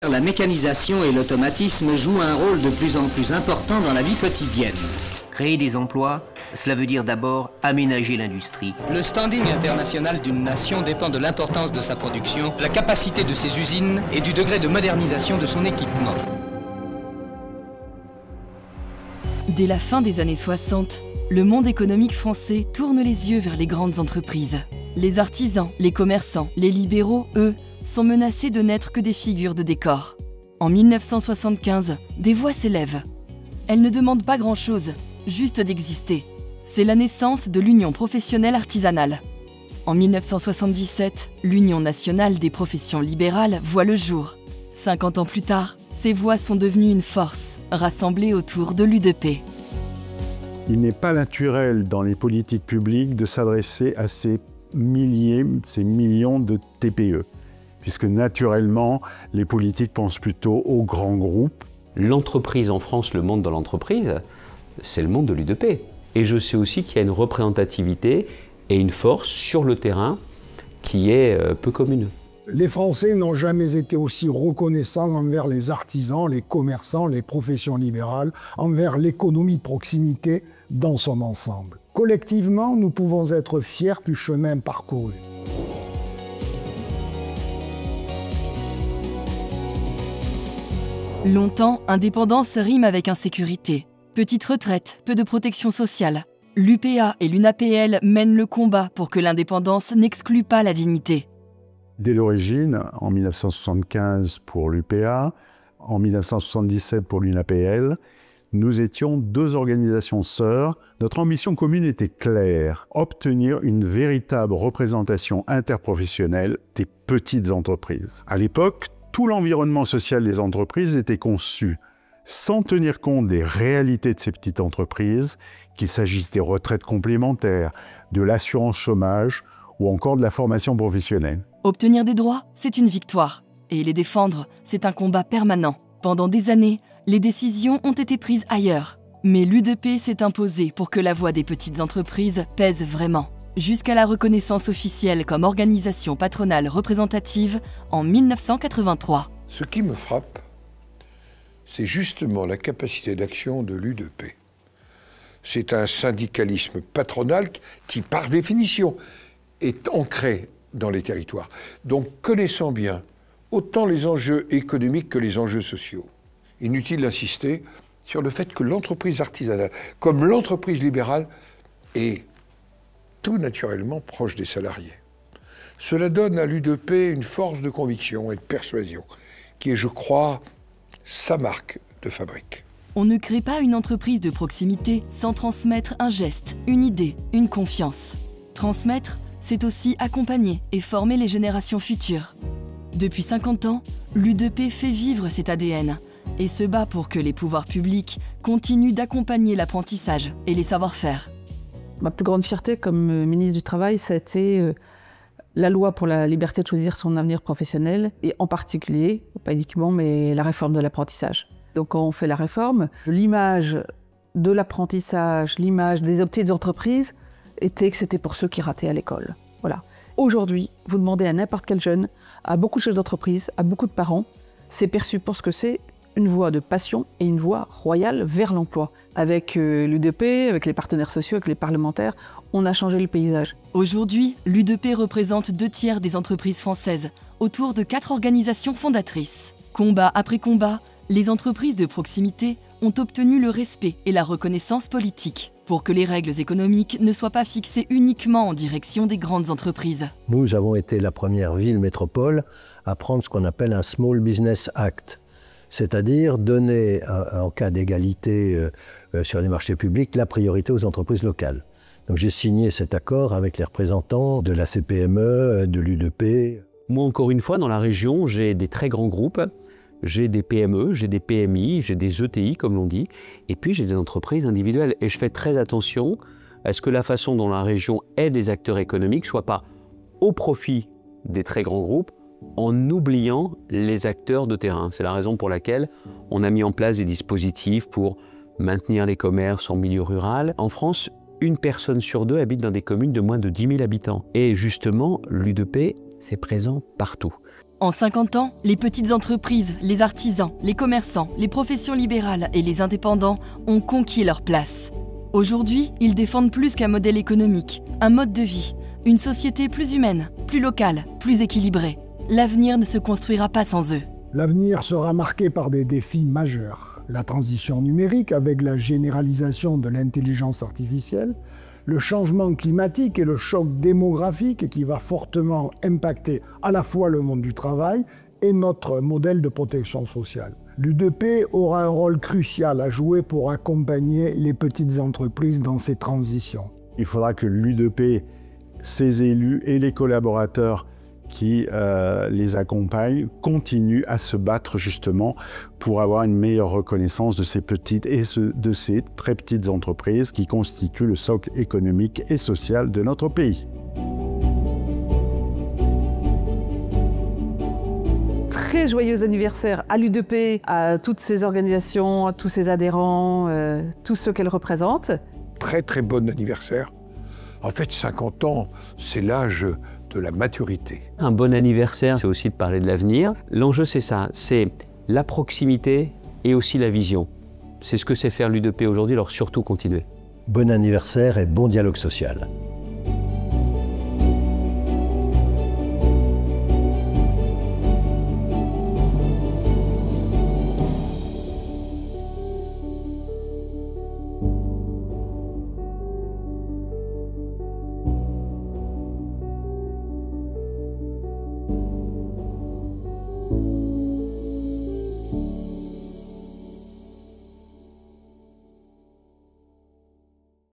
La mécanisation et l'automatisme jouent un rôle de plus en plus important dans la vie quotidienne. Créer des emplois, cela veut dire d'abord aménager l'industrie. Le standing international d'une nation dépend de l'importance de sa production, de la capacité de ses usines et du degré de modernisation de son équipement. Dès la fin des années 60, le monde économique français tourne les yeux vers les grandes entreprises. Les artisans, les commerçants, les libéraux, eux, sont menacés de n'être que des figures de décor. En 1975, des voix s'élèvent. Elles ne demandent pas grand-chose, juste d'exister. C'est la naissance de l'Union professionnelle artisanale. En 1977, l'Union nationale des professions libérales voit le jour. 50 ans plus tard, ces voix sont devenues une force, rassemblées autour de l'U2P. Il n'est pas naturel dans les politiques publiques de s'adresser à ces milliers, ces millions de TPE, puisque naturellement, les politiques pensent plutôt aux grands groupes. L'entreprise en France, le monde de l'entreprise, c'est le monde de l'U2P. Et je sais aussi qu'il y a une représentativité et une force sur le terrain qui est peu commune. Les Français n'ont jamais été aussi reconnaissants envers les artisans, les commerçants, les professions libérales, envers l'économie de proximité dans son ensemble. Collectivement, nous pouvons être fiers du chemin parcouru. Longtemps, indépendance rime avec insécurité. Petite retraite, peu de protection sociale. L'UPA et l'UNAPL mènent le combat pour que l'indépendance n'exclue pas la dignité. Dès l'origine, en 1975 pour l'UPA, en 1977 pour l'UNAPL, nous étions deux organisations sœurs. Notre ambition commune était claire, obtenir une véritable représentation interprofessionnelle des petites entreprises. À l'époque, tout l'environnement social des entreprises était conçu sans tenir compte des réalités de ces petites entreprises, qu'il s'agisse des retraites complémentaires, de l'assurance chômage ou encore de la formation professionnelle. Obtenir des droits, c'est une victoire. Et les défendre, c'est un combat permanent. Pendant des années, les décisions ont été prises ailleurs. Mais l'U2P s'est imposée pour que la voix des petites entreprises pèse vraiment. Jusqu'à la reconnaissance officielle comme organisation patronale représentative en 1983. Ce qui me frappe, c'est justement la capacité d'action de l'U2P. C'est un syndicalisme patronal qui, par définition, est ancré dans les territoires. Donc, connaissant bien autant les enjeux économiques que les enjeux sociaux, inutile d'insister sur le fait que l'entreprise artisanale, comme l'entreprise libérale, est tout naturellement proche des salariés. Cela donne à l'U2P une force de conviction et de persuasion, qui est, je crois, sa marque de fabrique. On ne crée pas une entreprise de proximité sans transmettre un geste, une idée, une confiance. Transmettre, c'est aussi accompagner et former les générations futures. Depuis 50 ans, l'U2P fait vivre cet ADN et se bat pour que les pouvoirs publics continuent d'accompagner l'apprentissage et les savoir-faire. Ma plus grande fierté comme ministre du Travail, ça a été la loi pour la liberté de choisir son avenir professionnel et en particulier, pas uniquement, mais la réforme de l'apprentissage. Donc quand on fait la réforme, l'image de l'apprentissage, l'image des petites entreprises était que c'était pour ceux qui rataient à l'école. Voilà. Aujourd'hui, vous demandez à n'importe quel jeune, à beaucoup de chefs d'entreprise, à beaucoup de parents, c'est perçu pour ce que c'est, une voie de passion et une voie royale vers l'emploi. Avec l'U2P, avec les partenaires sociaux, avec les parlementaires, on a changé le paysage. Aujourd'hui, l'U2P représente 2/3 des entreprises françaises, autour de 4 organisations fondatrices. Combat après combat, les entreprises de proximité ont obtenu le respect et la reconnaissance politique pour que les règles économiques ne soient pas fixées uniquement en direction des grandes entreprises. Nous avons été la première ville métropole à prendre ce qu'on appelle un Small Business Act, c'est-à-dire donner, en cas d'égalité sur les marchés publics, la priorité aux entreprises locales. Donc j'ai signé cet accord avec les représentants de la CPME, de l'U2P. Moi, encore une fois, dans la région, j'ai des très grands groupes, j'ai des PME, j'ai des PMI, j'ai des ETI, comme l'on dit, et puis j'ai des entreprises individuelles. Et je fais très attention à ce que la façon dont la région aide les acteurs économiques ne soit pas au profit des très grands groupes, en oubliant les acteurs de terrain. C'est la raison pour laquelle on a mis en place des dispositifs pour maintenir les commerces en milieu rural. En France, une personne sur deux habite dans des communes de moins de 10 000 habitants. Et justement, l'U2P, c'est présent partout. En 50 ans, les petites entreprises, les artisans, les commerçants, les professions libérales et les indépendants ont conquis leur place. Aujourd'hui, ils défendent plus qu'un modèle économique, un mode de vie, une société plus humaine, plus locale, plus équilibrée. L'avenir ne se construira pas sans eux. L'avenir sera marqué par des défis majeurs. La transition numérique avec la généralisation de l'intelligence artificielle, le changement climatique et le choc démographique qui va fortement impacter à la fois le monde du travail et notre modèle de protection sociale. L'U2P aura un rôle crucial à jouer pour accompagner les petites entreprises dans ces transitions. Il faudra que l'U2P, ses élus et les collaborateurs qui les accompagnent continuent à se battre justement pour avoir une meilleure reconnaissance de ces petites et de ces très petites entreprises qui constituent le socle économique et social de notre pays. Très joyeux anniversaire à l'U2P, à toutes ces organisations, à tous ses adhérents, tous ceux qu'elle représente. Très très bon anniversaire. En fait, 50 ans, c'est l'âge de la maturité. Un bon anniversaire, c'est aussi de parler de l'avenir. L'enjeu, c'est ça, c'est la proximité et aussi la vision. C'est ce que sait faire l'U2P aujourd'hui, alors surtout continuer. Bon anniversaire et bon dialogue social.